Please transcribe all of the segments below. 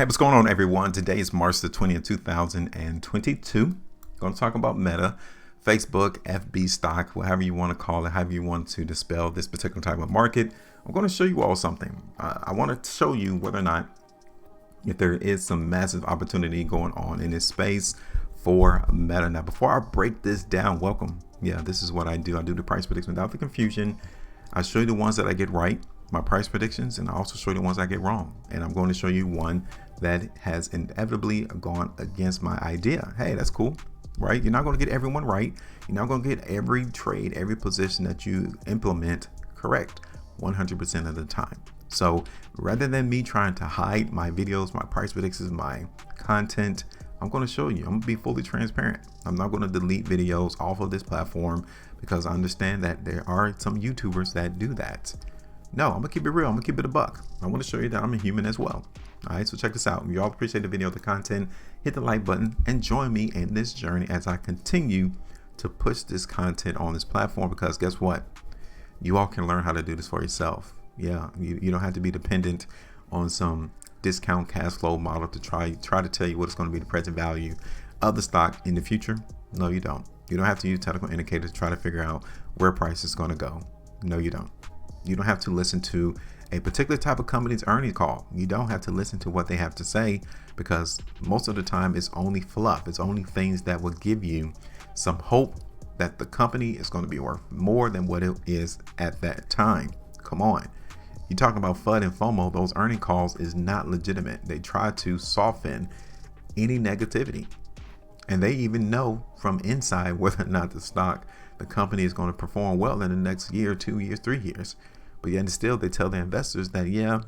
Hey, what's going on, everyone? Today is March the 20th, 2022. Going to talk about Meta, Facebook, FB stock, whatever you want to call it, however you want to dispel this particular type of market. I'm going to show you all something. I want to show you whether or not if there is some massive opportunity going on in this space for Meta. Now, before I break this down, welcome. Yeah, this is what I do. I do the price prediction without the confusion. I show you the ones that I get right, my price predictions, and I also show you the ones I get wrong. And I'm going to show you one that has inevitably gone against my idea. Hey, that's cool, right? You're not going to get everyone right. You're not going to get every trade, every position that you implement correct 100% of the time. So rather than me trying to hide my videos, my price predictions, my content, I'm going to show you. I'm going to be fully transparent. I'm not going to delete videos off of this platform because I understand that there are some YouTubers that do that. No, I'm gonna keep it real. I'm gonna keep it a buck. I want to show you that I'm a human as well. All right, so check this out. If you all appreciate the video, the content, hit the like button and join me in this journey as I continue to push this content on this platform, because guess what? You all can learn how to do this for yourself. Yeah, you don't have to be dependent on some discount cash flow model to try to tell you what is going to be the present value of the stock in the future. No, you don't. You don't have to use technical indicators to try to figure out where price is going to go. No, you don't. You don't have to listen to a particular type of company's earnings call. You don't have to listen to what they have to say, because most of the time it's only fluff. It's only things that will give you some hope that the company is going to be worth more than what it is at that time. Come on. You talking about FUD and FOMO, those earning calls is not legitimate. They try to soften any negativity. And they even know from inside whether or not the company is going to perform well in the next year, 2 years, 3 years. But yet still they tell the investors that, yeah,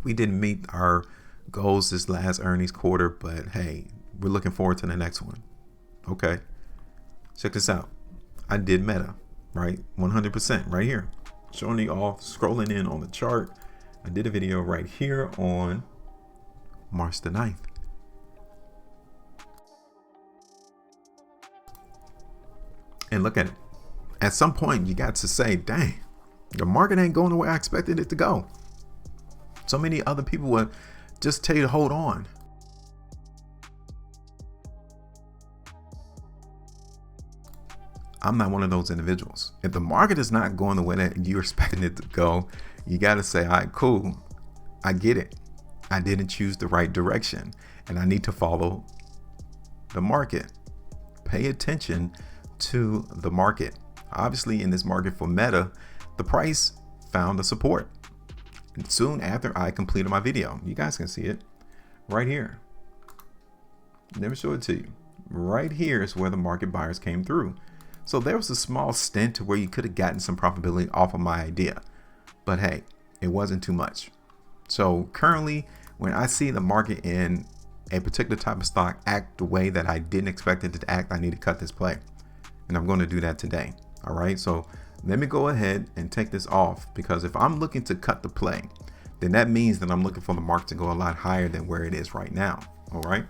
we didn't meet our goals this last earnings quarter, but hey, we're looking forward to the next one. Okay, check this out. I did Meta, right? 100% right here. Showing you all, scrolling in on the chart. I did a video right here on March the 9th. And look at it. At some point, you got to say, dang, the market ain't going the way I expected it to go. So many other people would just tell you to hold on. I'm not one of those individuals. If the market is not going the way that you're expecting it to go, you got to say, all right, cool. I get it. I didn't choose the right direction and I need to follow the market. Pay attention to the market. Obviously, in this market for Meta, the price found the support. And soon after I completed my video, you guys can see it right here. Never show it to you. Right here is where the market buyers came through. So there was a small stint where you could have gotten some profitability off of my idea, but hey, it wasn't too much. So currently, when I see the market in a particular type of stock act the way that I didn't expect it to act, I need to cut this play. And I'm going to do that today. All right, so let me go ahead and take this off, because if I'm looking to cut the play, then that means that I'm looking for the market to go a lot higher than where it is right now. All right,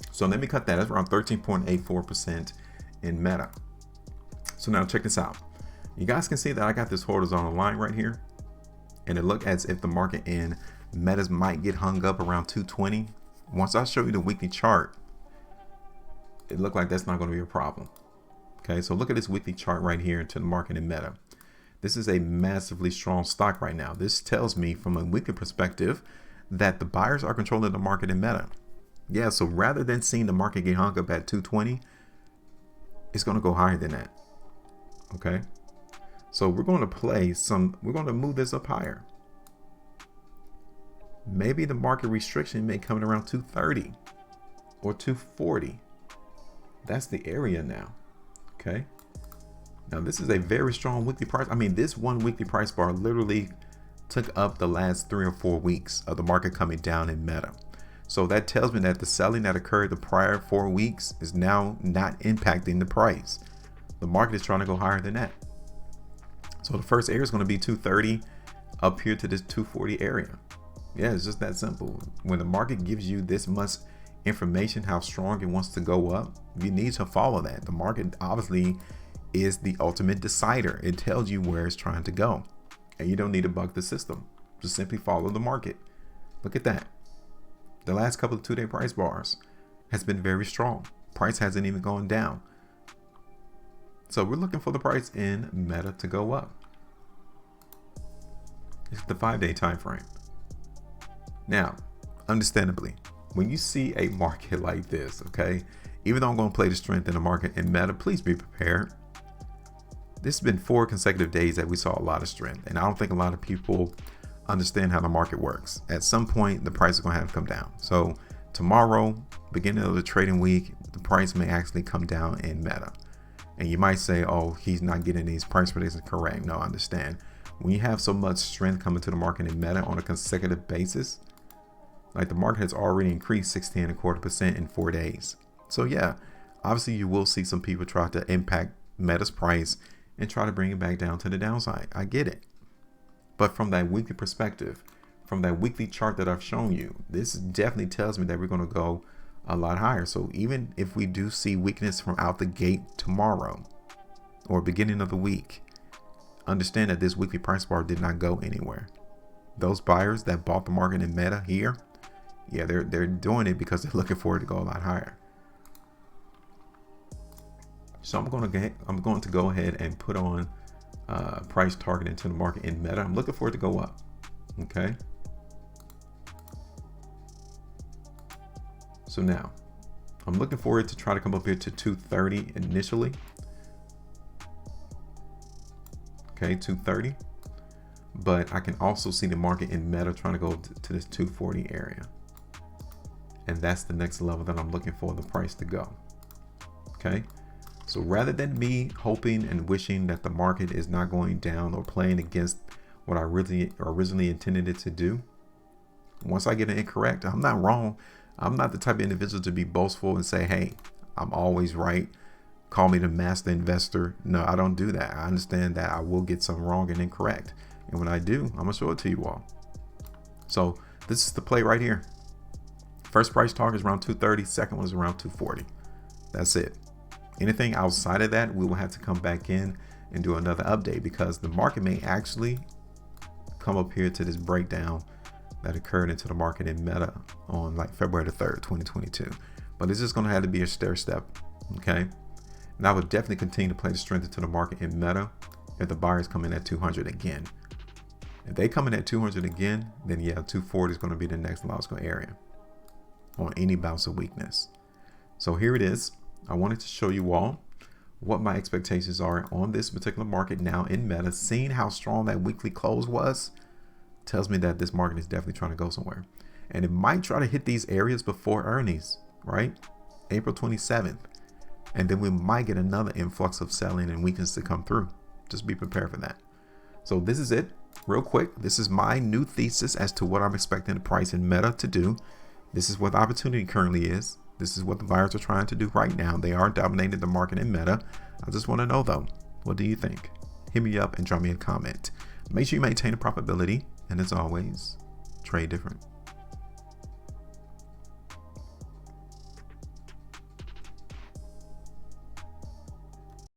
so let me cut that. That's around 13.84% in Meta. So now check this out. You guys can see that I got this horizontal line right here, and it looked as if the market in Metas might get hung up around 220. Once I show you the weekly chart, it looked like that's not going to be a problem. Okay, so look at this weekly chart right here into the market in Meta. This is a massively strong stock right now. This tells me from a weekly perspective that the buyers are controlling the market in Meta. Yeah, so rather than seeing the market get hung up at 220, it's going to go higher than that. Okay, so we're going to move this up higher. Maybe the market restriction may come in around 230 or 240. That's the area now. Okay, now this is a very strong weekly price. I mean, this one weekly price bar literally took up the last 3 or 4 weeks of the market coming down in Meta. So that tells me that the selling that occurred the prior 4 weeks is now not impacting the price. The market is trying to go higher than that. So the first area is going to be 230 up here to this 240 area. Yeah, it's just that simple. When the market gives you this much information, how strong it wants to go up, you need to follow that. The market obviously is the ultimate decider. It tells you where it's trying to go, and you don't need to bug the system. Just simply follow the market. Look at that. The last couple of 2-day price bars has been very strong. Price hasn't even gone down. So we're looking for the price in Meta to go up. It's the 5-day time frame. Now, understandably, when you see a market like this, okay, even though I'm going to play the strength in the market in Meta, please be prepared. This has been 4 consecutive days that we saw a lot of strength, and I don't think a lot of people understand how the market works. At some point, the price is going to have to come down. So tomorrow, beginning of the trading week, the price may actually come down in Meta. And you might say, oh, he's not getting these price predictions correct. No, I understand. When you have so much strength coming to the market in Meta on a consecutive basis, like the market has already increased 16.25% in 4 days. So yeah, obviously you will see some people try to impact Meta's price and try to bring it back down to the downside. I get it. But from that weekly perspective, from that weekly chart that I've shown you, this definitely tells me that we're going to go a lot higher. So even if we do see weakness from out the gate tomorrow or beginning of the week, understand that this weekly price bar did not go anywhere. Those buyers that bought the market in Meta here, yeah, they're doing it because they're looking for it to go a lot higher. So I'm going to go ahead and put on price target into the market in Meta. I'm looking for it to go up. Okay. So now I'm looking for it to try to come up here to 230 initially. Okay, 230. But I can also see the market in Meta trying to go to this 240 area. And that's the next level that I'm looking for the price to go. Okay. So rather than me hoping and wishing that the market is not going down or playing against what I really originally intended it to do, once I get it incorrect, I'm not wrong. I'm not the type of individual to be boastful and say, hey, I'm always right. Call me the master investor. No, I don't do that. I understand that I will get some wrong and incorrect. And when I do, I'm going to show it to you all. So this is the play right here. First price target is around 230. Second one is around 240. That's it. Anything outside of that, we will have to come back in and do another update because the market may actually come up here to this breakdown that occurred into the market in Meta on like February the 3rd, 2022. But it's just going to have to be a stair step. Okay. And I would definitely continue to play the strength into the market in Meta if the buyers come in at 200 again. If they come in at 200 again, then yeah, 240 is going to be the next logical area on any bounce of weakness. So here it is. I wanted to show you all what my expectations are on this particular market now in Meta. Seeing how strong that weekly close was tells me that this market is definitely trying to go somewhere. And it might try to hit these areas before earnings, right? April 27th. And then we might get another influx of selling and weakness to come through. Just be prepared for that. So this is it. Real quick, this is my new thesis as to what I'm expecting the price in Meta to do. This is what the opportunity currently is. This is what the buyers are trying to do right now. They are dominating the market in Meta. I just want to know though, what do you think? Hit me up and drop me a comment. Make sure you maintain a profitability. And as always, trade different.